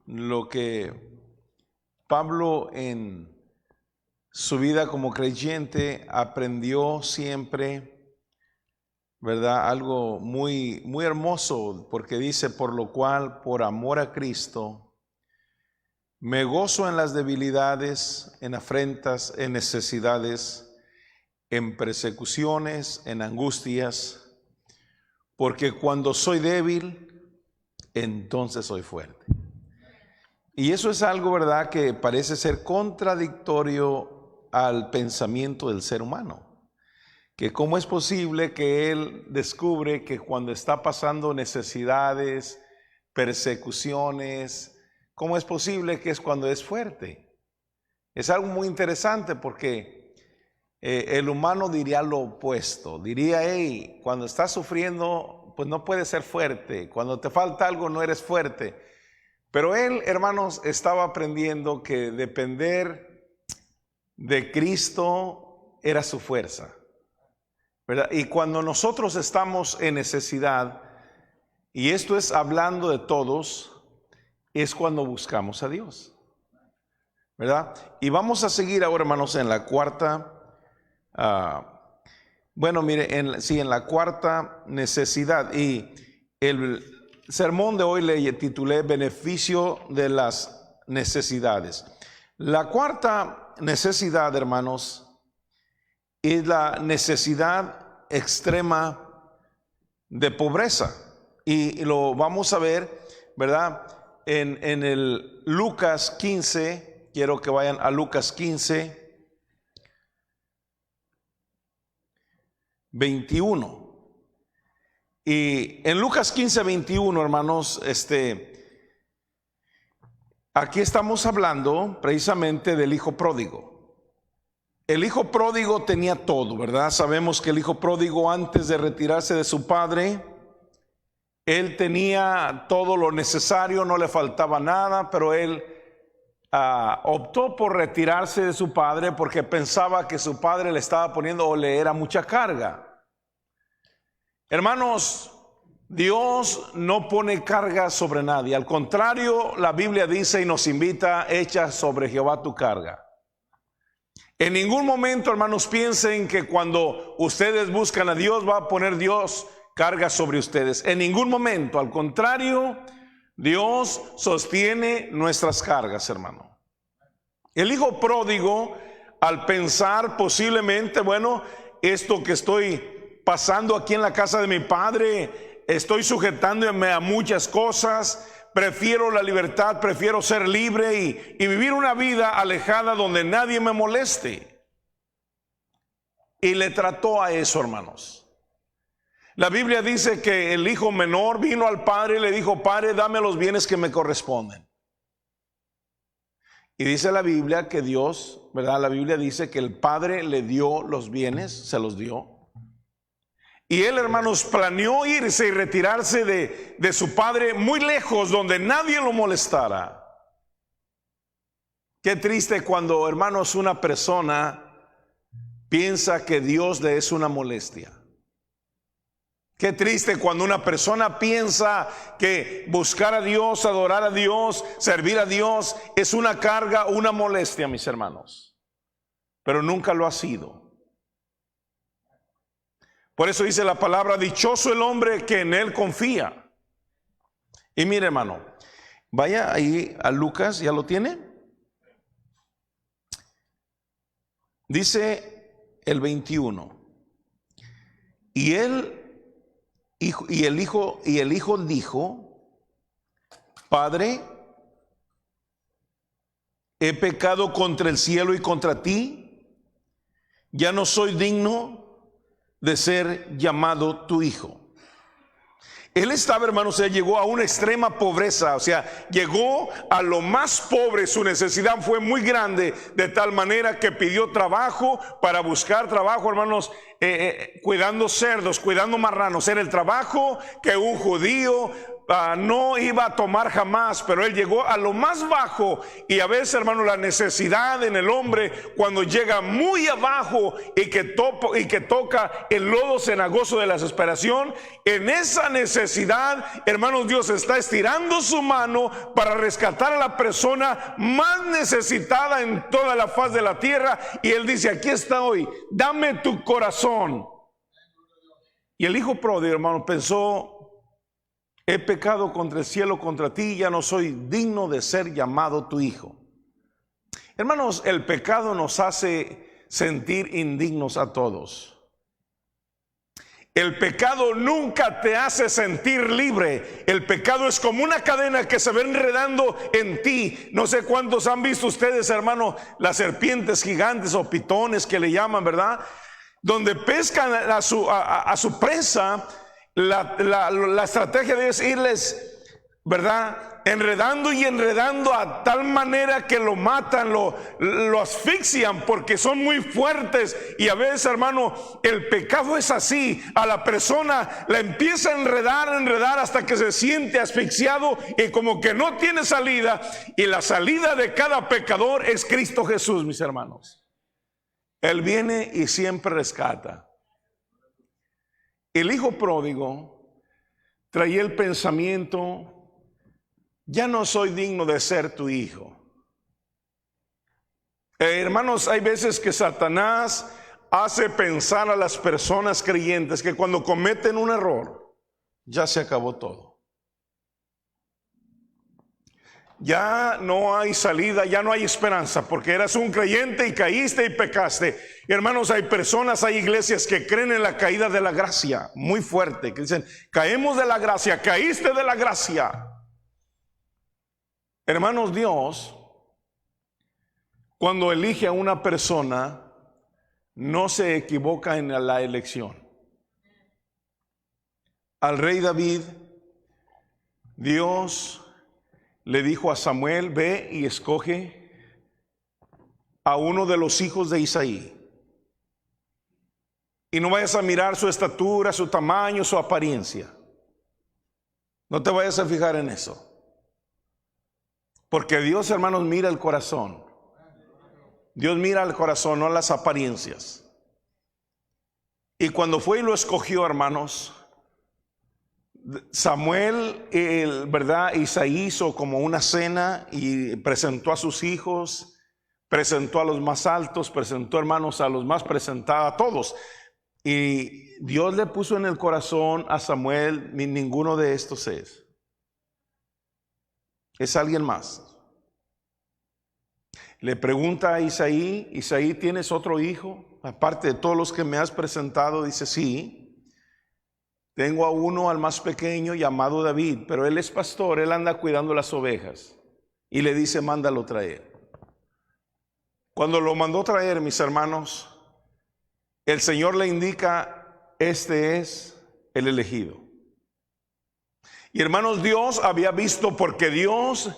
lo que Pablo en su vida como creyente aprendió siempre, ¿verdad? Algo muy, muy hermoso, porque dice: por lo cual, por amor a Cristo, me gozo en las debilidades, en afrentas, en necesidades, en persecuciones, en angustias, porque cuando soy débil, entonces soy fuerte. Y eso es algo, ¿verdad?, que parece ser contradictorio al pensamiento del ser humano. Que cómo es posible que él descubre que cuando está pasando necesidades, persecuciones, cómo es posible que es cuando es fuerte. Es algo muy interesante porque el humano diría lo opuesto. Diría: hey, cuando estás sufriendo, pues no puedes ser fuerte. Cuando te falta algo, no eres fuerte. Pero él, hermanos, estaba aprendiendo que depender de Cristo era su fuerza, ¿verdad? Y cuando nosotros estamos en necesidad, y esto es hablando de todos, es cuando buscamos a Dios, ¿verdad? Y vamos a seguir ahora, hermanos, en la cuarta, en la cuarta necesidad. Y el sermón de hoy le titulé Beneficio de las necesidades. La cuarta necesidad, hermanos, es la necesidad extrema de pobreza. Y lo vamos a ver, ¿verdad? En el Lucas 15, quiero que vayan a Lucas 15, 21. Y en Lucas 15, 21, hermanos, aquí estamos hablando precisamente del hijo pródigo. El hijo pródigo tenía todo, ¿verdad? Sabemos que el hijo pródigo, antes de retirarse de su padre, él tenía todo lo necesario, no le faltaba nada, pero él optó por retirarse de su padre porque pensaba que su padre le estaba poniendo o le era mucha carga. Hermanos, Dios no pone carga sobre nadie. Al contrario, la Biblia dice y nos invita: echa sobre Jehová tu carga. En ningún momento, hermanos, piensen que cuando ustedes buscan a Dios va a poner Dios carga sobre ustedes. En ningún momento. Al contrario, Dios sostiene nuestras cargas, hermano. El hijo pródigo, al pensar posiblemente, bueno, esto que estoy pasando aquí en la casa de mi padre, estoy sujetándome a muchas cosas, prefiero la libertad, prefiero ser libre y vivir una vida alejada donde nadie me moleste. Y le trató a eso, hermanos. La Biblia dice que el hijo menor vino al padre y le dijo: padre, dame los bienes que me corresponden. Y dice la Biblia que Dios, ¿verdad? La Biblia dice que el padre le dio los bienes, se los dio. Y él, hermanos, planeó irse y retirarse de su padre muy lejos, donde nadie lo molestara. Qué triste cuando, hermanos, una persona piensa que Dios le es una molestia. Qué triste cuando una persona piensa que buscar a Dios, adorar a Dios, servir a Dios es una carga, una molestia, mis hermanos. Pero nunca lo ha sido. Por eso dice la palabra: dichoso el hombre que en él confía. Y mire, hermano, vaya ahí a Lucas, ¿ya lo tiene? Dice el 21. Y el hijo dijo: Padre, he pecado contra el cielo y contra ti, ya no soy digno de ser llamado tu hijo. Él estaba, hermanos, él llegó a una extrema pobreza, o sea, llegó a lo más pobre. Su necesidad fue muy grande, de tal manera que pidió trabajo para buscar trabajo, hermanos, cuidando cerdos, cuidando marranos. Era el trabajo que un judío no iba a tomar jamás, pero él llegó a lo más bajo. Y a veces, hermano, la necesidad en el hombre, cuando llega muy abajo y que toca el lodo cenagoso de la desesperación, en esa necesidad, hermanos, Dios está estirando su mano para rescatar a la persona más necesitada en toda la faz de la tierra. Y él dice: aquí está hoy, dame tu corazón. Y el hijo pródigo, hermano, pensó: he pecado contra el cielo, contra ti, ya no soy digno de ser llamado tu hijo. Hermanos, el pecado nos hace sentir indignos a todos. El pecado nunca te hace sentir libre. El pecado es como una cadena que se va enredando en ti. No sé cuántos han visto ustedes, hermano, las serpientes gigantes o pitones que le llaman, ¿verdad? Donde pescan a su presa. La estrategia de ellos es irles, ¿verdad?, enredando y enredando a tal manera que lo matan, lo asfixian, porque son muy fuertes. Y a veces, hermano, el pecado es así. A la persona la empieza a enredar hasta que se siente asfixiado y como que no tiene salida. Y la salida de cada pecador es Cristo Jesús, mis hermanos. Él viene y siempre rescata. El hijo pródigo traía el pensamiento: ya no soy digno de ser tu hijo. Hermanos, hay veces que Satanás hace pensar a las personas creyentes que cuando cometen un error, ya se acabó todo. Ya no hay salida, ya no hay esperanza, porque eras un creyente y caíste y pecaste. Hermanos, hay personas, hay iglesias que creen en la caída de la gracia muy fuerte, que dicen: caemos de la gracia, caíste de la gracia. Hermanos, Dios, cuando elige a una persona, no se equivoca en la elección. Al rey David, Dios le dijo a Samuel: ve y escoge a uno de los hijos de Isaí. Y no vayas a mirar su estatura, su tamaño, su apariencia. No te vayas a fijar en eso. Porque Dios, hermanos, mira el corazón. Dios mira el corazón, no las apariencias. Y cuando fue y lo escogió, hermanos, Samuel, ¿verdad? Isaí hizo como una cena y presentó a sus hijos, presentó a los más altos, presentó, hermanos, a los más presentados, a todos. Y Dios le puso en el corazón a Samuel: ninguno de estos es alguien más. Le pregunta a Isaí: Isaí, ¿tienes otro hijo aparte de todos los que me has presentado? Dice: sí. Tengo a uno, al más pequeño, llamado David, pero él es pastor, él anda cuidando las ovejas. Y le dice: mándalo traer. Cuando lo mandó traer, mis hermanos, el Señor le indica: este es el elegido. Y hermanos, Dios había visto, porque Dios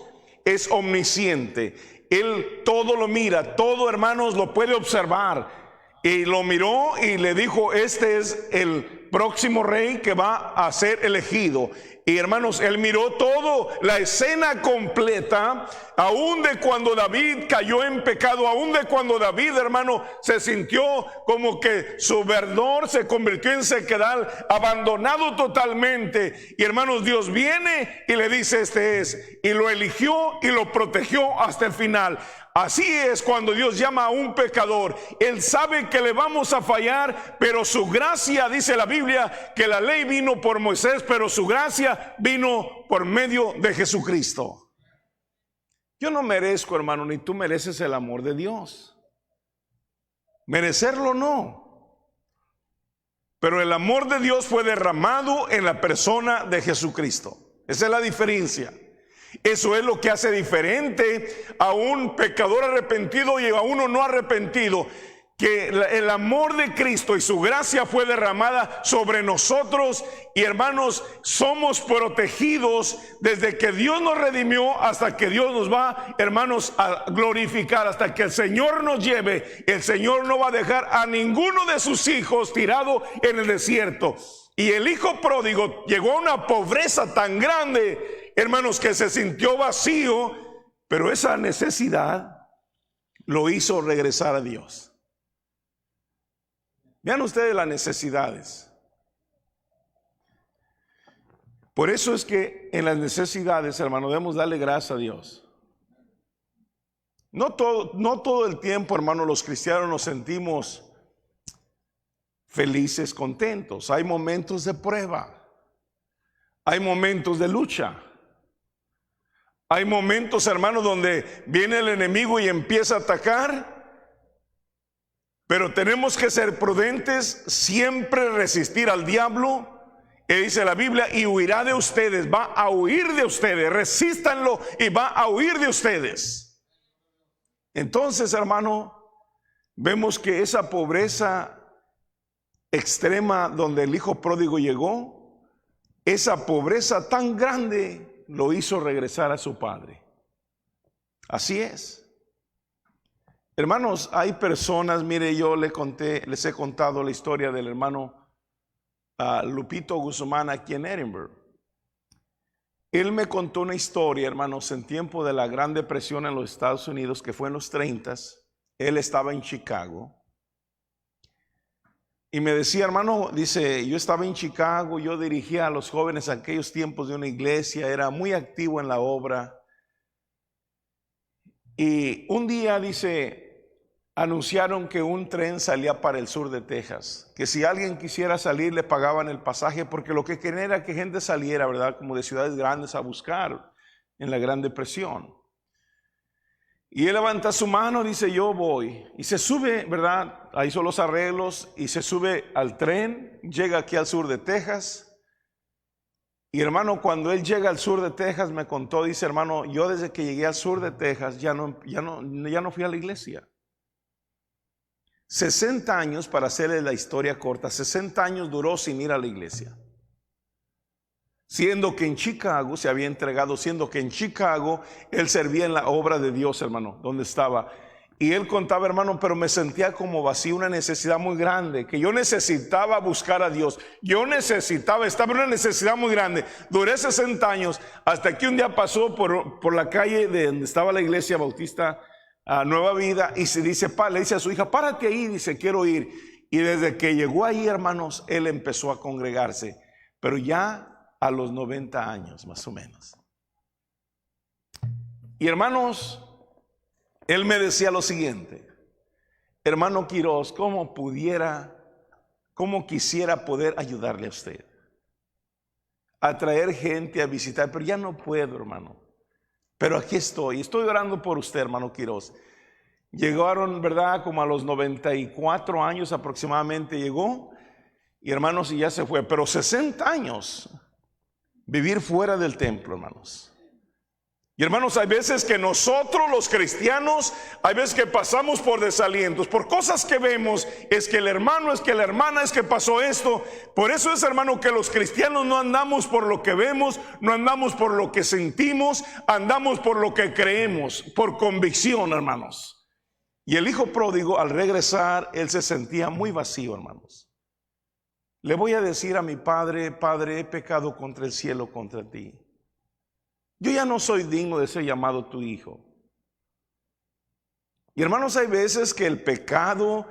es omnisciente. Él todo lo mira, todo, hermanos, lo puede observar. Y lo miró y le dijo: este es el próximo rey que va a ser elegido. Y hermanos, él miró todo, la escena completa, aún de cuando David cayó en pecado, aún de cuando David, hermano, se sintió como que su verdor se convirtió en sequedal, abandonado totalmente. Y hermanos, Dios viene y le dice: este es, y lo eligió y lo protegió hasta el final. Así es cuando Dios llama a un pecador. Él sabe que le vamos a fallar, pero su gracia, dice la Biblia, que la ley vino por Moisés, pero su gracia vino por medio de Jesucristo. Yo no merezco, hermano, ni tú mereces el amor de Dios. Merecerlo no. Pero el amor de Dios fue derramado en la persona de Jesucristo. Esa es la diferencia. Eso es lo que hace diferente a un pecador arrepentido y a uno no arrepentido. que el amor de Cristo y su gracia fue derramada sobre nosotros, y hermanos, somos protegidos desde que Dios nos redimió hasta que Dios nos va, hermanos, a glorificar, hasta que el Señor nos lleve. El Señor no va a dejar a ninguno de sus hijos tirado en el desierto. Y el hijo pródigo llegó a una pobreza tan grande, hermanos, que se sintió vacío, pero esa necesidad lo hizo regresar a Dios. Vean ustedes las necesidades. Por eso es que en las necesidades, hermano, debemos darle gracias a Dios. No todo el tiempo, hermano, los cristianos nos sentimos felices, contentos. Hay momentos de prueba. Hay momentos de lucha. Hay momentos, hermano, donde viene el enemigo y empieza a atacar. Pero tenemos que ser prudentes, siempre resistir al diablo. Y dice la Biblia, y huirá de ustedes, va a huir de ustedes. Resístanlo y va a huir de ustedes. Entonces, hermano, vemos que esa pobreza extrema donde el hijo pródigo llegó, esa pobreza tan grande lo hizo regresar a su padre. Así es. Hermanos, hay personas, mire, yo les he contado la historia del hermano Lupito Guzmán aquí en Edinburgh. Él me contó una historia, hermanos, en tiempo de la Gran Depresión en los Estados Unidos, que fue en los 30s. Él estaba en Chicago. Y me decía, hermano, dice, yo estaba en Chicago, yo dirigía a los jóvenes en aquellos tiempos de una iglesia, era muy activo en la obra. Y un día, dice, anunciaron que un tren salía para el sur de Texas, que si alguien quisiera salir le pagaban el pasaje, porque lo que querían era que gente saliera, ¿verdad?, como de ciudades grandes a buscar en la Gran Depresión. Y él levanta su mano, dice, yo voy. Y se sube, ¿verdad? Ahí hizo los arreglos y se sube al tren, llega aquí al sur de Texas. Y hermano, cuando él llega al sur de Texas, me contó, dice, hermano, yo desde que llegué al sur de Texas ya no fui a la iglesia. 60 años, para hacerle la historia corta, 60 años duró sin ir a la iglesia. Siendo que en Chicago se había entregado, siendo que en Chicago él servía en la obra de Dios, hermano, donde estaba. Y él contaba, hermano, pero me sentía como vacío, una necesidad muy grande, que yo necesitaba buscar a Dios. Estaba en una necesidad muy grande. Duré 60 años, hasta que un día pasó por la calle de donde estaba la iglesia bautista Nueva Vida, y se dice, le dice a su hija, párate ahí, dice, quiero ir. Y desde que llegó ahí, hermanos, él empezó a congregarse, pero ya a los 90 años, más o menos. Y hermanos, él me decía lo siguiente, hermano Quiroz, ¿cómo quisiera poder ayudarle a usted? A traer gente a visitar, pero ya no puedo, hermano. Pero aquí estoy orando por usted, hermano Quiroz. Llegaron, ¿verdad? Como a los 94 años aproximadamente llegó. Y hermanos, y ya se fue. Pero 60 años vivir fuera del templo, hermanos. Y hermanos, hay veces que nosotros los cristianos, hay veces que pasamos por desalientos, por cosas que vemos, es que el hermano, es que la hermana, es que pasó esto. Por eso es, hermano, que los cristianos no andamos por lo que vemos, no andamos por lo que sentimos, andamos por lo que creemos, por convicción, hermanos. Y el hijo pródigo, al regresar, él se sentía muy vacío, hermanos. Le voy a decir a mi padre, Padre, he pecado contra el cielo, contra ti. Yo ya no soy digno de ser llamado tu hijo. Y hermanos, hay veces que el pecado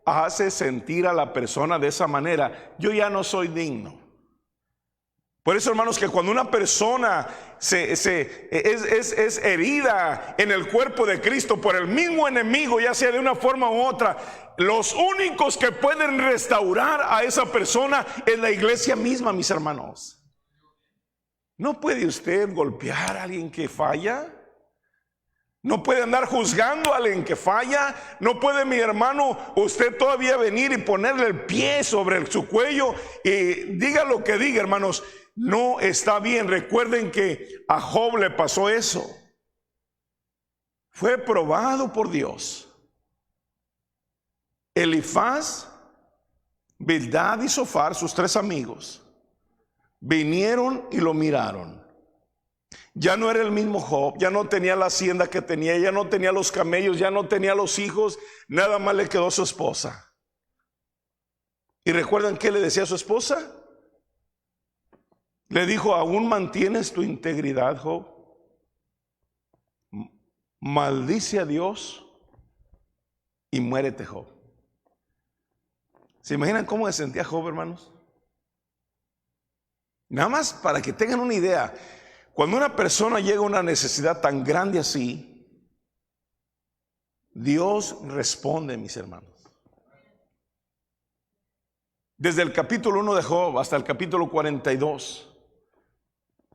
hace sentir a la persona de esa manera. Yo ya no soy digno. Por eso, hermanos, que cuando una persona es herida en el cuerpo de Cristo por el mismo enemigo, ya sea de una forma u otra, los únicos que pueden restaurar a esa persona es la iglesia misma, mis hermanos. ¿No puede usted golpear a alguien que falla? ¿No puede andar juzgando a alguien que falla? ¿No puede, mi hermano, usted todavía venir y ponerle el pie sobre su cuello? Y diga lo que diga, hermanos, no está bien. Recuerden que a Job le pasó eso. Fue probado por Dios. Elifaz, Bildad y Zofar, sus 3 amigos, vinieron y lo miraron. Ya no era el mismo Job, ya no tenía la hacienda que tenía, ya no tenía los camellos, ya no tenía los hijos, nada más le quedó su esposa. ¿Y recuerdan qué le decía a su esposa? Le dijo: ¿aún mantienes tu integridad, Job? Maldice a Dios y muérete, Job. ¿Se imaginan cómo se sentía Job, hermanos? Nada más para que tengan una idea, cuando una persona llega a una necesidad tan grande así, Dios responde, mis hermanos. Desde el capítulo 1 de Job hasta el capítulo 42,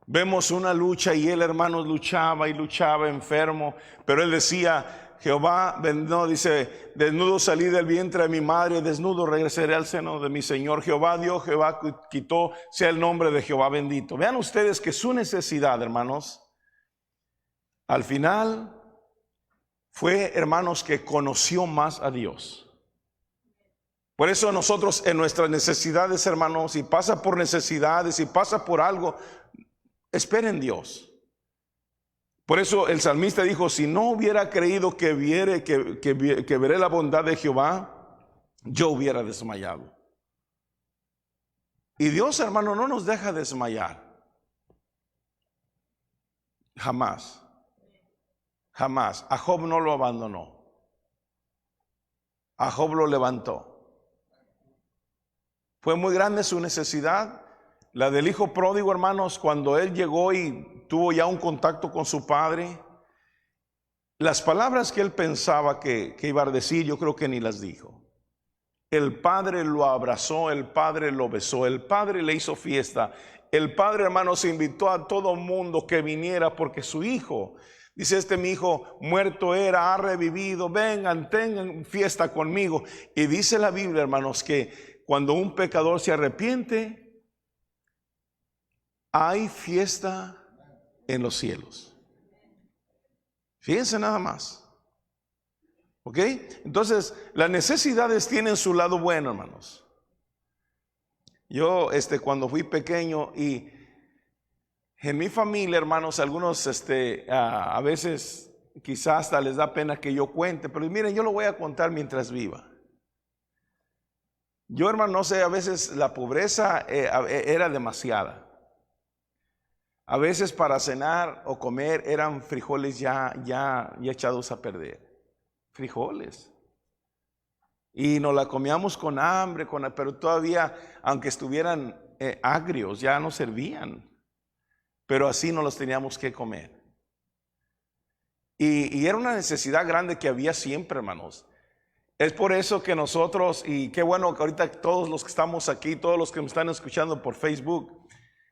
vemos una lucha, y él, hermanos, luchaba y luchaba enfermo, pero él decía: Jehová, no, dice, desnudo salí del vientre de mi madre, desnudo regresaré al seno de mi Señor. Jehová dio, Jehová quitó, sea el nombre de Jehová bendito. Vean ustedes que su necesidad, hermanos, al final fue, hermanos, que conoció más a Dios. Por eso nosotros en nuestras necesidades, hermanos, si pasa por necesidades, si pasa por algo, esperen Dios. Por eso el salmista dijo: si no hubiera creído que veré la bondad de Jehová, yo hubiera desmayado. Y Dios, hermano, no nos deja desmayar. Jamás. Jamás. A Job no lo abandonó. A Job lo levantó. Fue muy grande su necesidad. La del hijo pródigo, hermanos, cuando él llegó y tuvo ya un contacto con su padre, las palabras que él pensaba que iba a decir, yo creo que ni las dijo. El padre lo abrazó, el padre lo besó, el padre le hizo fiesta. El padre, hermanos, invitó a todo mundo que viniera porque su hijo, dice: mi hijo muerto era, ha revivido, vengan, tengan fiesta conmigo. Y dice la Biblia, hermanos, que cuando un pecador se arrepiente, hay fiesta en los cielos. Fíjense nada más. ¿Ok? Entonces, las necesidades tienen su lado bueno, hermanos. Yo, cuando fui pequeño, y en mi familia, hermanos, algunos, a veces quizás hasta les da pena que yo cuente, pero miren, yo lo voy a contar mientras viva. Yo, hermano, no sé, a veces la pobreza era demasiada. A veces para cenar o comer eran frijoles ya echados a perder. Frijoles. Y nos la comíamos con hambre, pero todavía, aunque estuvieran agrios, ya no servían. Pero así no los teníamos que comer. Y era una necesidad grande que había siempre, hermanos. Es por eso que nosotros, y qué bueno que ahorita todos los que estamos aquí, todos los que me están escuchando por Facebook,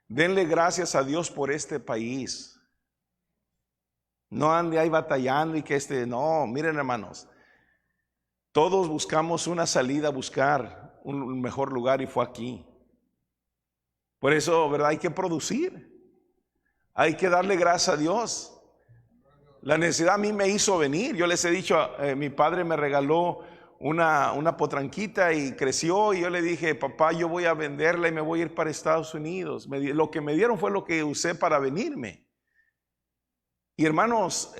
denle gracias a Dios por este país. No ande ahí batallando y que no, miren, hermanos, todos buscamos una salida, buscar un mejor lugar, y fue aquí. Por eso, ¿verdad? Hay que producir. Hay que darle gracias a Dios. La necesidad a mí me hizo venir. Yo les he dicho, mi padre me regaló una potranquita y creció, y yo le dije: papá, yo voy a venderla y me voy a ir para Estados Unidos. Lo que me dieron fue lo que usé para venirme. Y hermanos,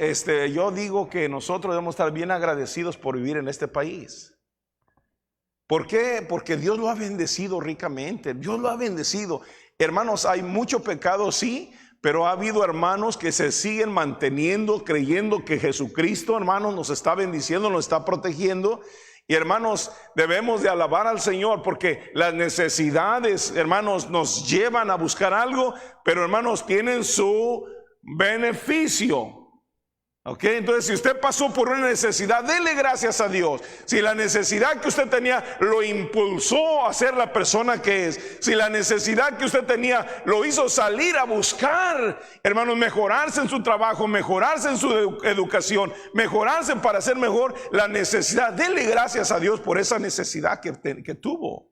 yo digo que nosotros debemos estar bien agradecidos por vivir en este país. ¿Por qué? Porque Dios lo ha bendecido ricamente. Dios lo ha bendecido. Hermanos, hay mucho pecado, sí, pero ha habido hermanos que se siguen manteniendo, creyendo que Jesucristo, hermanos, nos está bendiciendo, nos está protegiendo. Y hermanos, debemos de alabar al Señor, porque las necesidades, hermanos, nos llevan a buscar algo, pero hermanos, tienen su beneficio. Ok, entonces si usted pasó por una necesidad, dele gracias a Dios. Si la necesidad que usted tenía lo impulsó a ser la persona que es, si la necesidad que usted tenía lo hizo salir a buscar, hermanos, mejorarse en su trabajo, mejorarse en su educación, mejorarse para ser mejor, la necesidad, dele gracias a Dios por esa necesidad que tuvo.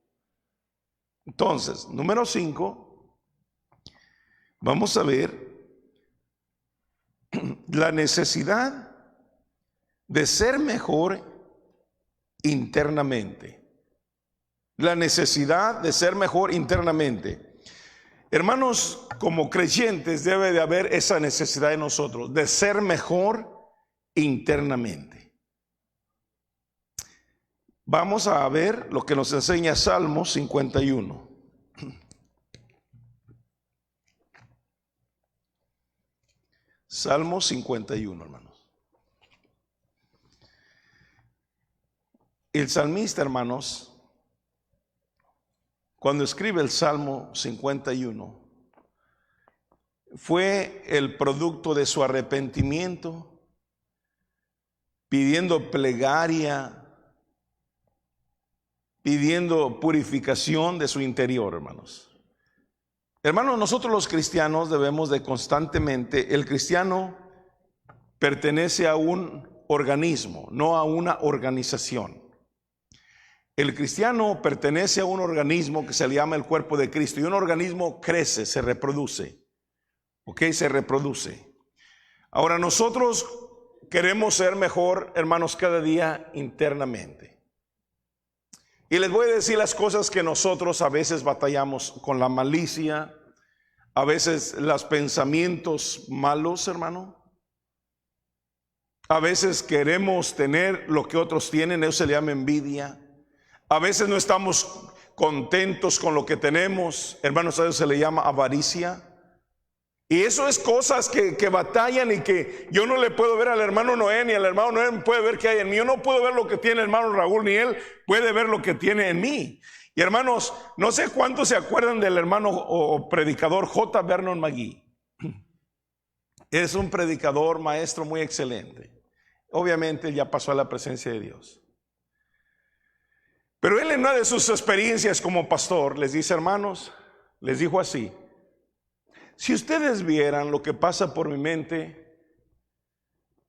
Entonces, número 5, vamos a ver la necesidad de ser mejor internamente. La necesidad de ser mejor internamente. Hermanos, como creyentes debe de haber esa necesidad en nosotros, de ser mejor internamente. Vamos a ver lo que nos enseña Salmo 51. Salmo 51, hermanos. El salmista, hermanos, cuando escribe el Salmo 51, fue el producto de su arrepentimiento, pidiendo plegaria, pidiendo purificación de su interior, hermanos. Hermanos, nosotros los cristianos debemos de constantemente, el cristiano pertenece a un organismo, no a una organización. El cristiano pertenece a un organismo que se le llama el cuerpo de Cristo, y un organismo crece, se reproduce. ¿Ok? Se reproduce. Ahora nosotros queremos ser mejor, hermanos, cada día internamente. Y les voy a decir las cosas que nosotros a veces batallamos con la malicia, a veces los pensamientos malos, hermano. A veces queremos tener lo que otros tienen, eso se le llama envidia. A veces no estamos contentos con lo que tenemos, hermanos, a eso se le llama avaricia. Y eso es cosas que batallan y que yo no le puedo ver al hermano Noé, ni al hermano Noé puede ver que hay en mí. Yo no puedo ver lo que tiene el hermano Raúl, ni él puede ver lo que tiene en mí. Y hermanos, no sé cuántos se acuerdan del hermano o predicador J. Vernon McGee. Es un predicador, maestro muy excelente. Obviamente ya pasó a la presencia de Dios. Pero él en una de sus experiencias como pastor les dice, hermanos, les dijo así: si ustedes vieran lo que pasa por mi mente,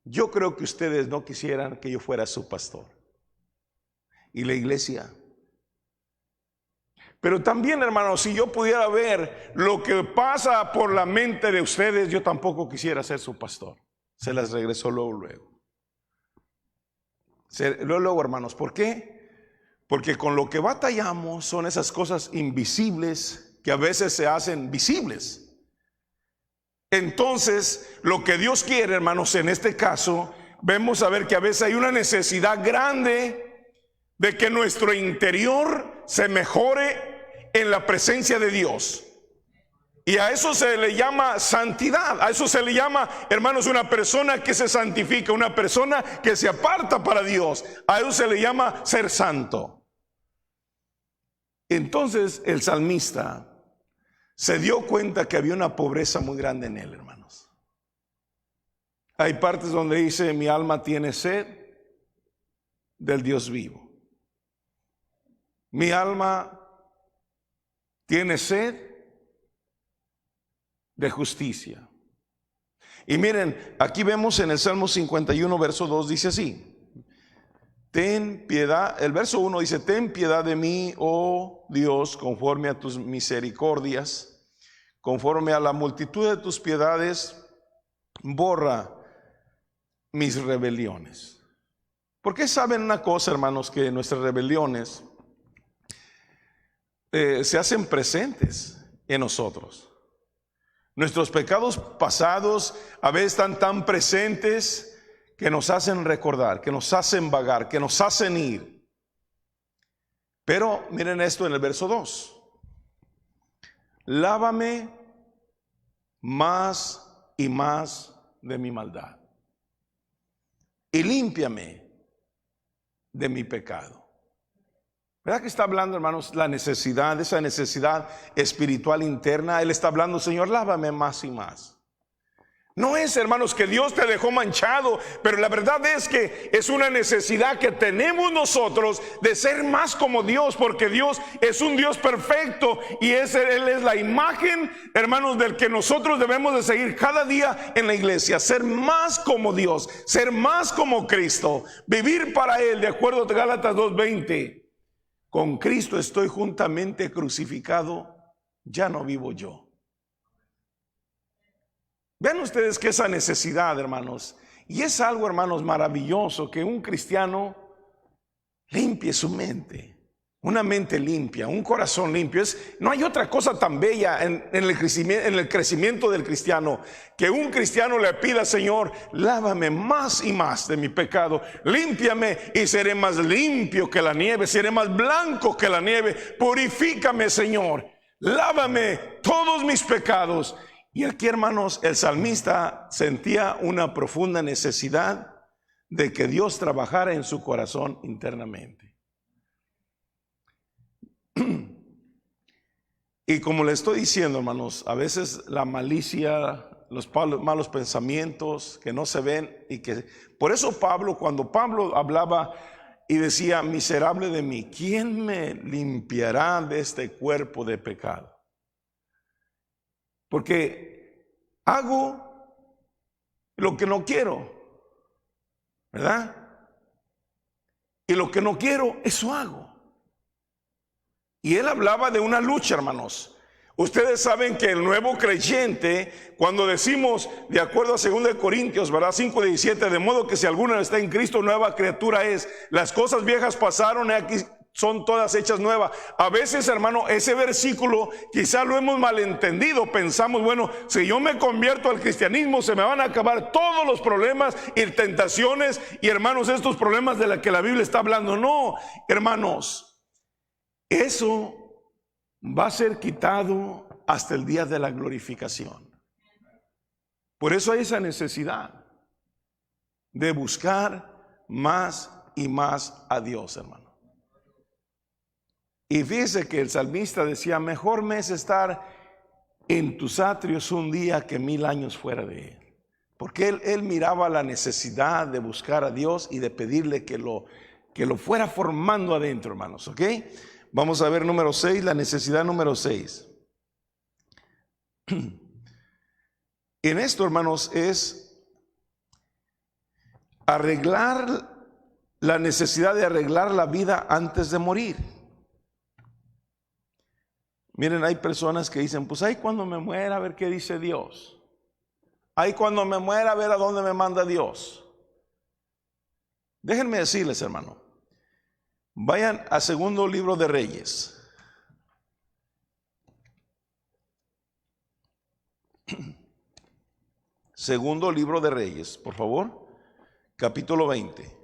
yo creo que ustedes no quisieran que yo fuera su pastor y la iglesia. Pero también, hermanos, si yo pudiera ver lo que pasa por la mente de ustedes, yo tampoco quisiera ser su pastor. Se las regresó luego. Luego, hermanos, ¿por qué? Porque con lo que batallamos son esas cosas invisibles que a veces se hacen visibles. Entonces, lo que Dios quiere, hermanos, en este caso, vemos a ver que a veces hay una necesidad grande de que nuestro interior se mejore en la presencia de Dios. Y a eso se le llama santidad. A eso se le llama, hermanos, una persona que se santifica, una persona que se aparta para Dios. A eso se le llama ser santo. Entonces, el salmista se dio cuenta que había una pobreza muy grande en él, hermanos. Hay partes donde dice: mi alma tiene sed del Dios vivo. Mi alma tiene sed de justicia. Y miren, aquí vemos en el Salmo 51, verso 2, dice así: ten piedad, el verso 1 dice: ten piedad de mí, oh Dios, conforme a tus misericordias. Conforme a la multitud de tus piedades, borra mis rebeliones. Porque saben una cosa, hermanos, que nuestras rebeliones se hacen presentes en nosotros. Nuestros pecados pasados a veces están tan presentes que nos hacen recordar, que nos hacen vagar, que nos hacen ir. Pero miren esto en el verso 2. Lávame más y más de mi maldad y límpiame de mi pecado. ¿Verdad que está hablando, hermanos, la necesidad, esa necesidad espiritual interna? Él está hablando: Señor, lávame más y más. No es, hermanos, que Dios te dejó manchado, pero la verdad es que es una necesidad que tenemos nosotros de ser más como Dios, porque Dios es un Dios perfecto y Él es la imagen, hermanos, del que nosotros debemos de seguir cada día en la iglesia. Ser más como Dios, ser más como Cristo, vivir para Él, de acuerdo a Gálatas 2:20. Con Cristo estoy juntamente crucificado, ya no vivo yo. Vean ustedes que esa necesidad, hermanos, y es algo, hermanos, maravilloso, que un cristiano limpie su mente. Una mente limpia, un corazón limpio. No hay otra cosa tan bella en el crecimiento del cristiano que un cristiano le pida: Señor, lávame más y más de mi pecado, límpiame y seré más limpio que la nieve, seré más blanco que la nieve. Purifícame, Señor, lávame todos mis pecados. Y aquí, hermanos, el salmista sentía una profunda necesidad de que Dios trabajara en su corazón internamente. Y como le estoy diciendo, hermanos, a veces la malicia, los malos pensamientos que no se ven, y que por eso cuando Pablo hablaba y decía: miserable de mí, ¿quién me limpiará de este cuerpo de pecado? Porque hago lo que no quiero, ¿verdad? Y lo que no quiero, eso hago. Y él hablaba de una lucha, hermanos. Ustedes saben que el nuevo creyente, cuando decimos, de acuerdo a 2 Corintios, ¿verdad? 5:17, de modo que si alguno está en Cristo, nueva criatura es. Las cosas viejas pasaron y aquí son todas hechas nuevas. A veces, hermano, ese versículo quizá lo hemos malentendido. Pensamos, bueno, si yo me convierto al cristianismo, se me van a acabar todos los problemas y tentaciones. Y, hermanos, estos problemas de los que la Biblia está hablando. No, hermanos. Eso va a ser quitado hasta el día de la glorificación. Por eso hay esa necesidad de buscar más y más a Dios, hermano. Y fíjese que el salmista decía: mejor me es estar en tus atrios un día que 1000 años fuera de él. Porque él miraba la necesidad de buscar a Dios y de pedirle que lo fuera formando adentro, hermanos, ¿ok? Vamos a ver número 6, la necesidad número 6. En esto, hermanos, es arreglar la necesidad de arreglar la vida antes de morir. Miren, hay personas que dicen: pues ahí cuando me muera a ver qué dice Dios. Ahí cuando me muera a ver a dónde me manda Dios. Déjenme decirles, hermano. Vayan a 2 libro de Reyes. Segundo libro de Reyes, por favor, capítulo 20.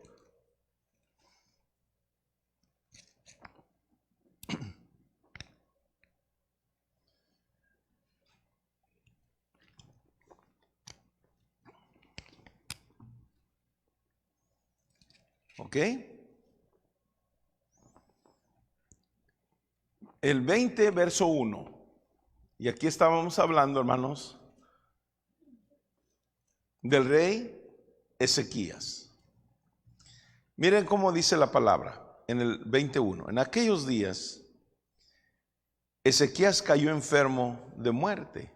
¿Ok? El 20, verso 1. Y aquí estábamos hablando, hermanos, del rey Ezequías. Miren cómo dice la palabra en el 21. En aquellos días, Ezequías cayó enfermo de muerte.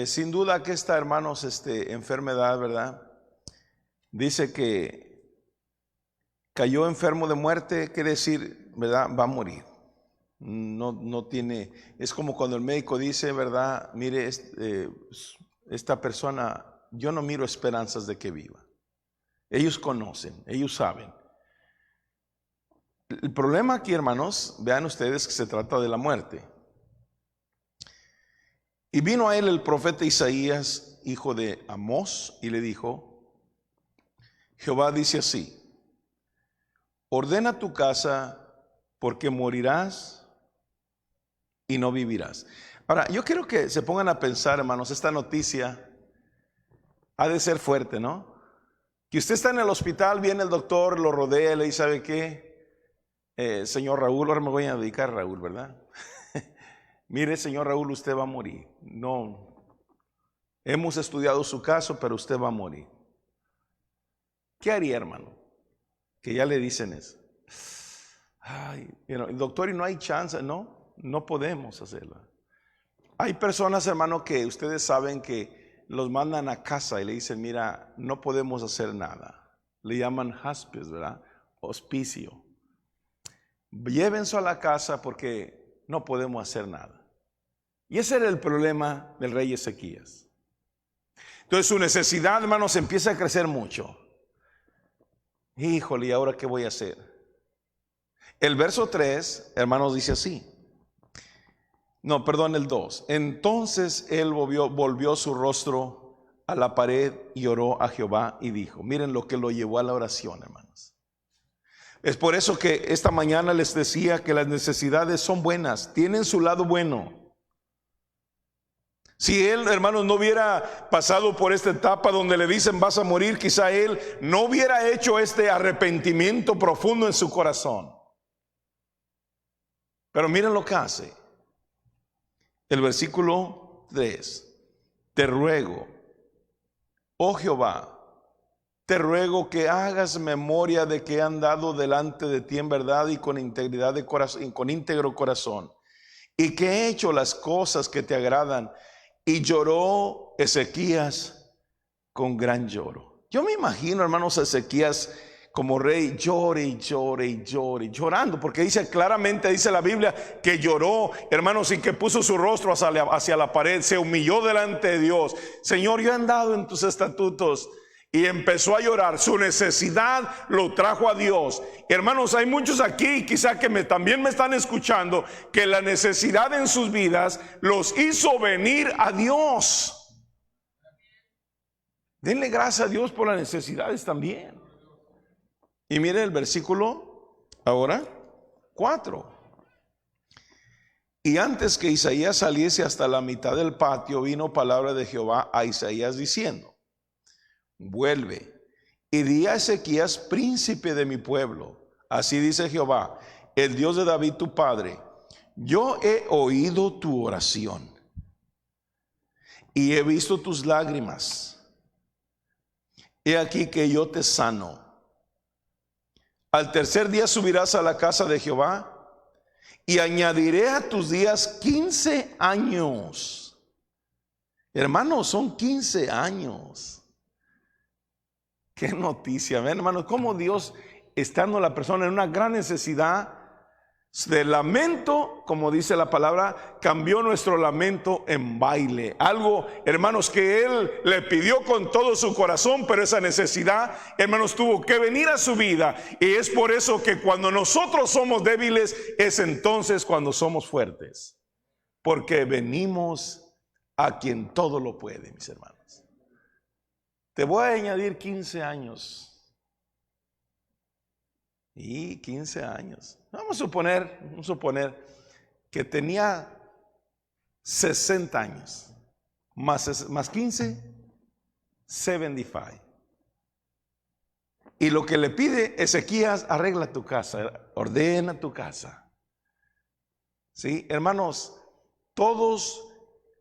Sin duda que esta, hermanos, enfermedad, ¿verdad? Dice que cayó enfermo de muerte, quiere decir, ¿verdad? Va a morir. No tiene, es como cuando el médico dice, ¿verdad? Mire, esta persona, yo no miro esperanzas de que viva. Ellos conocen, ellos saben. El problema aquí, hermanos, vean ustedes que se trata de la muerte. Y vino a él el profeta Isaías, hijo de Amós, y le dijo: Jehová dice así: ordena tu casa, porque morirás y no vivirás. Ahora, yo quiero que se pongan a pensar, hermanos, esta noticia ha de ser fuerte, ¿no? Que usted está en el hospital, viene el doctor, lo rodea y le dice: ¿sabe qué? Señor Raúl, ahora me voy a dedicar a Raúl, ¿verdad? Mire, señor Raúl, usted va a morir. No, hemos estudiado su caso, pero usted va a morir. ¿Qué haría, hermano? Que ya le dicen eso. Ay, doctor, y no hay chance. No podemos hacerlo. Hay personas, hermano, que ustedes saben que los mandan a casa y le dicen: mira, no podemos hacer nada. Le llaman hospice, ¿verdad? Hospicio. Llévense a la casa porque no podemos hacer nada. Y ese era el problema del rey Ezequías. Entonces su necesidad, hermanos, empieza a crecer mucho. Híjole, ¿y ahora qué voy a hacer? El verso 3, hermanos, dice así. No, perdón, el 2. Entonces él volvió su rostro a la pared y oró a Jehová y dijo, miren lo que lo llevó a la oración, hermanos. Es por eso que esta mañana les decía que las necesidades son buenas, tienen su lado bueno. Si él, hermanos, no hubiera pasado por esta etapa donde le dicen vas a morir, quizá él no hubiera hecho este arrepentimiento profundo en su corazón. Pero miren lo que hace. El versículo 3. Te ruego, oh Jehová, te ruego que hagas memoria de que he andado delante de ti en verdad y con integridad de corazón, y con íntegro corazón, y que he hecho las cosas que te agradan. Y lloró Ezequías con gran lloro. Yo me imagino, hermanos, a Ezequías como rey, llore y llore y llore, llorando, porque dice claramente, dice la Biblia, que lloró, hermanos, y que puso su rostro hacia la pared, se humilló delante de Dios. Señor, yo he andado en tus estatutos. Y empezó a llorar, su necesidad lo trajo a Dios. Hermanos, hay muchos aquí, quizá que también me están escuchando, que la necesidad en sus vidas los hizo venir a Dios. Denle gracias a Dios por las necesidades también. Y miren el versículo ahora 4. Y antes que Isaías saliese hasta la mitad del patio, vino palabra de Jehová a Isaías diciendo, vuelve y di a Ezequías, príncipe de mi pueblo, así dice Jehová, el Dios de David tu padre, yo he oído tu oración y he visto tus lágrimas. He aquí que yo te sano. Al tercer día subirás a la casa de Jehová y añadiré a tus días 15 años. Hermanos, son 15 años. Qué noticia, ¿ven, hermanos? Cómo Dios, estando la persona en una gran necesidad de lamento, como dice la palabra, cambió nuestro lamento en baile. Algo, hermanos, que Él le pidió con todo su corazón, pero esa necesidad, hermanos, tuvo que venir a su vida. Y es por eso que cuando nosotros somos débiles, es entonces cuando somos fuertes. Porque venimos a quien todo lo puede, mis hermanos. Te voy a añadir 15 años. Y 15 años. Vamos a suponer que tenía 60 años. Más 15, 75. Y lo que le pide Ezequías, arregla tu casa, ordena tu casa. ¿Sí? Hermanos, todos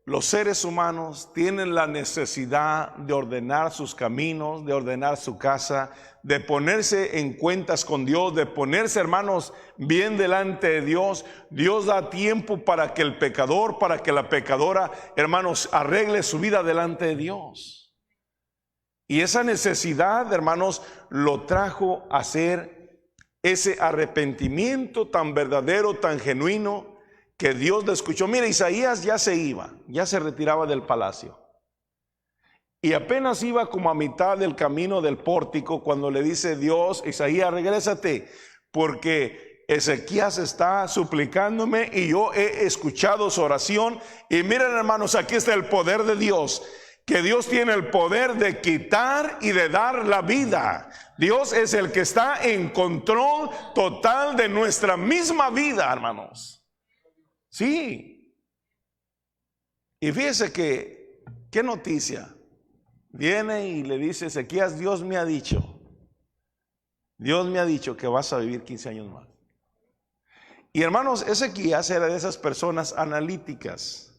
los seres humanos tienen la necesidad de ordenar sus caminos, de ordenar su casa, de ponerse en cuentas con Dios, de ponerse, hermanos, bien delante de Dios. Dios da tiempo para que el pecador, para que la pecadora, hermanos, arregle su vida delante de Dios. Y esa necesidad, hermanos, lo trajo a hacer ese arrepentimiento tan verdadero, tan genuino, que Dios le escuchó. Mira, Isaías ya se iba, ya se retiraba del palacio. Y apenas iba como a mitad del camino del pórtico cuando le dice Dios, Isaías, regrésate, porque Ezequías está suplicándome y yo he escuchado su oración. Y miren, hermanos, aquí está el poder de Dios, que Dios tiene el poder de quitar y de dar la vida. Dios es el que está en control total de nuestra misma vida, hermanos. Sí. Y fíjese que, qué noticia. Viene y le dice Ezequías, Dios me ha dicho que vas a vivir 15 años más. Y hermanos, Ezequías era de esas personas analíticas.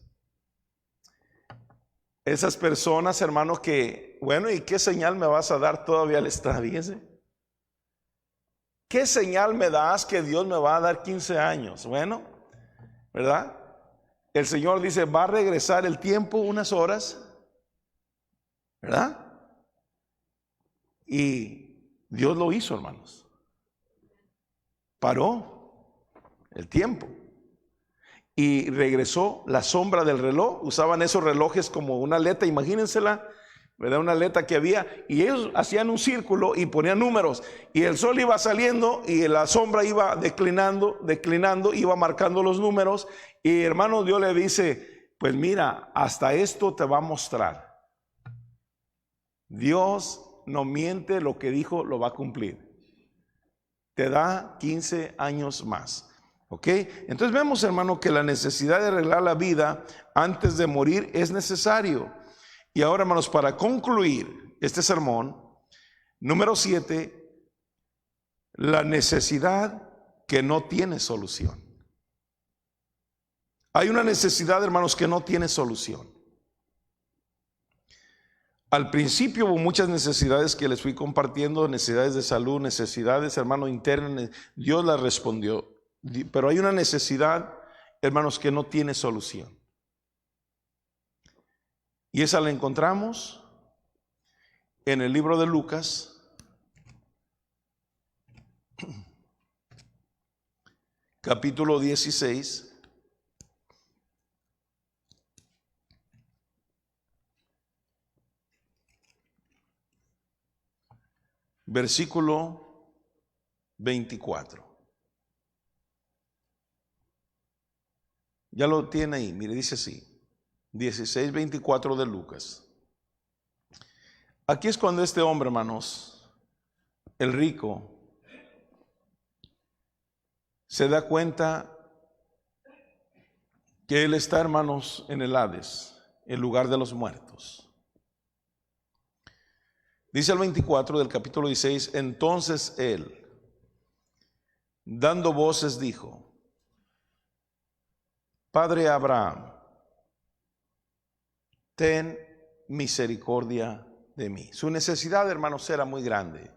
Esas personas, hermanos, que, bueno, ¿y qué señal me vas a dar? Todavía le está, fíjese. ¿Qué señal me das que Dios me va a dar 15 años? Bueno, ¿verdad? El Señor dice, va a regresar el tiempo unas horas, ¿verdad? Y Dios lo hizo, hermanos. Paró el tiempo y regresó la sombra del reloj. Usaban esos relojes como una aleta, imagínensela, ¿verdad? Una aleta que había, y ellos hacían un círculo y ponían números, y el sol iba saliendo y la sombra iba declinando, iba marcando los números, y hermano Dios le dice, pues mira, hasta esto te va a mostrar. Dios no miente, lo que dijo lo va a cumplir. Te da 15 años más. ¿Ok? Entonces vemos, hermano, que la necesidad de arreglar la vida antes de morir es necesario. Y ahora, hermanos, para concluir este sermón, número 7, la necesidad que no tiene solución. Hay una necesidad, hermanos, que no tiene solución. Al principio hubo muchas necesidades que les fui compartiendo, necesidades de salud, necesidades, hermano, internas. Dios las respondió. Pero hay una necesidad, hermanos, que no tiene solución. Y esa la encontramos en el libro de Lucas, capítulo 16. Versículo 24. Ya lo tiene ahí, mire, dice así, 16:24 de Lucas. Aquí es cuando este hombre, hermanos, el rico, se da cuenta que él está, hermanos, en el Hades, el lugar de los muertos. Dice el 24 del capítulo 16, entonces él, dando voces, dijo, Padre Abraham, ten misericordia de mí. Su necesidad, hermanos, era muy grande,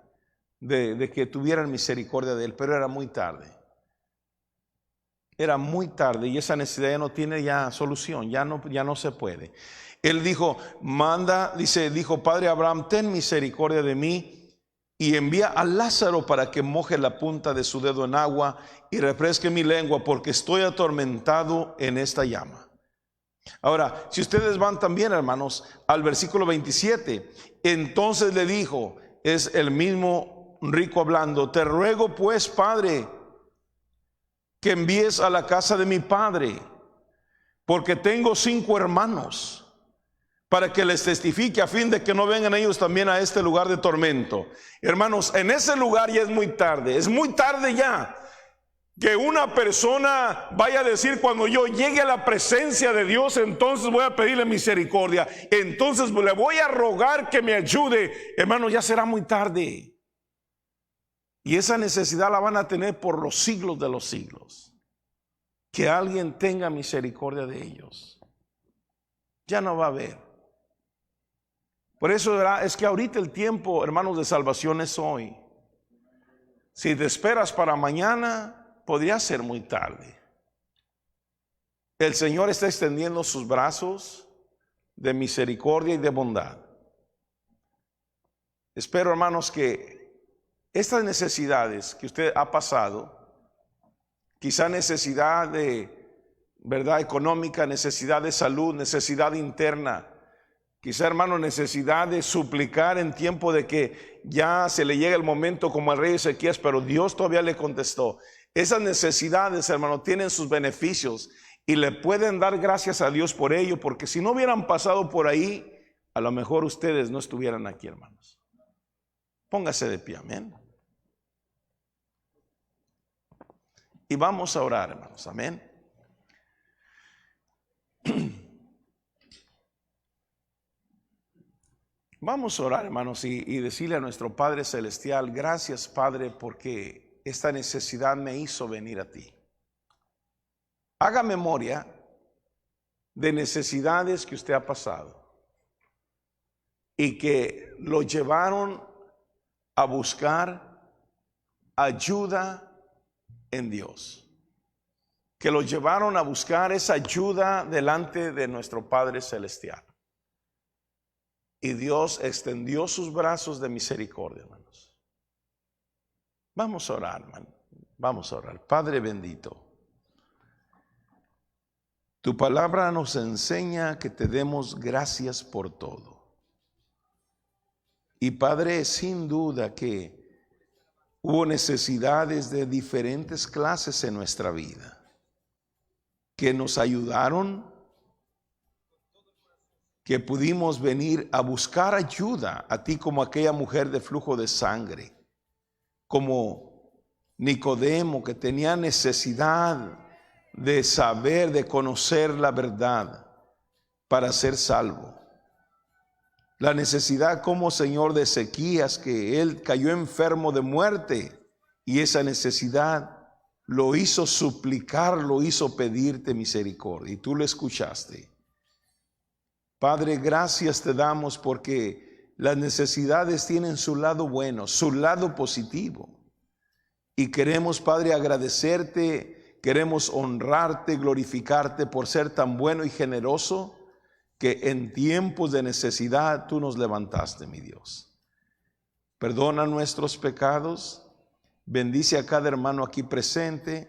de que tuvieran misericordia de él, pero era muy tarde. Era muy tarde y esa necesidad ya no tiene ya solución, ya no se puede. Él dijo, dijo, Padre Abraham, ten misericordia de mí y envía a Lázaro para que moje la punta de su dedo en agua y refresque mi lengua, porque estoy atormentado en esta llama. Ahora, si ustedes van también, hermanos, al versículo 27, entonces le dijo, es el mismo rico hablando, te ruego pues, Padre, que envíes a la casa de mi padre, porque tengo 5 hermanos, para que les testifique a fin de que no vengan ellos también a este lugar de tormento. Hermanos, en ese lugar ya es muy tarde ya. Que una persona vaya a decir, cuando yo llegue a la presencia de Dios, entonces voy a pedirle misericordia, entonces le voy a rogar que me ayude. Hermanos, ya será muy tarde. Y esa necesidad la van a tener por los siglos de los siglos. Que alguien tenga misericordia de ellos. Ya no va a haber. Por eso es que ahorita el tiempo, hermanos, de salvación es hoy. Si te esperas para mañana, podría ser muy tarde. El Señor está extendiendo sus brazos de misericordia y de bondad. Espero, hermanos, que estas necesidades que usted ha pasado, quizá necesidad de verdad económica, necesidad de salud, necesidad interna, quizá, hermano, necesidad de suplicar en tiempo de que ya se le llega el momento como al rey Ezequías, pero Dios todavía le contestó. Esas necesidades, hermano, tienen sus beneficios y le pueden dar gracias a Dios por ello, porque si no hubieran pasado por ahí, a lo mejor ustedes no estuvieran aquí, hermanos. Póngase de pie, amén. Y vamos a orar, hermanos, amén. Vamos a orar, hermanos, y decirle a nuestro Padre Celestial, gracias, Padre, porque esta necesidad me hizo venir a ti. Haga memoria de necesidades que usted ha pasado y que lo llevaron a buscar ayuda en Dios, que lo llevaron a buscar esa ayuda delante de nuestro Padre Celestial. Y Dios extendió sus brazos de misericordia, hermanos. Vamos a orar, hermano. Vamos a orar. Padre bendito, tu palabra nos enseña que te demos gracias por todo. Y Padre, sin duda que hubo necesidades de diferentes clases en nuestra vida que nos ayudaron, que pudimos venir a buscar ayuda a ti, como aquella mujer de flujo de sangre, como Nicodemo, que tenía necesidad de saber, de conocer la verdad para ser salvo. La necesidad, como Señor, de Ezequías, que él cayó enfermo de muerte, y esa necesidad lo hizo suplicar, lo hizo pedirte misericordia, y tú lo escuchaste. Padre, gracias te damos porque las necesidades tienen su lado bueno, su lado positivo. Y queremos, Padre, agradecerte, queremos honrarte, glorificarte por ser tan bueno y generoso, que en tiempos de necesidad tú nos levantaste, mi Dios. Perdona nuestros pecados, bendice a cada hermano aquí presente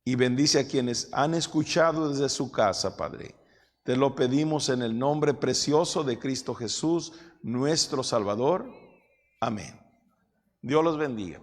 y bendice a quienes han escuchado desde su casa, Padre. Te lo pedimos en el nombre precioso de Cristo Jesús, nuestro Salvador. Amén. Dios los bendiga.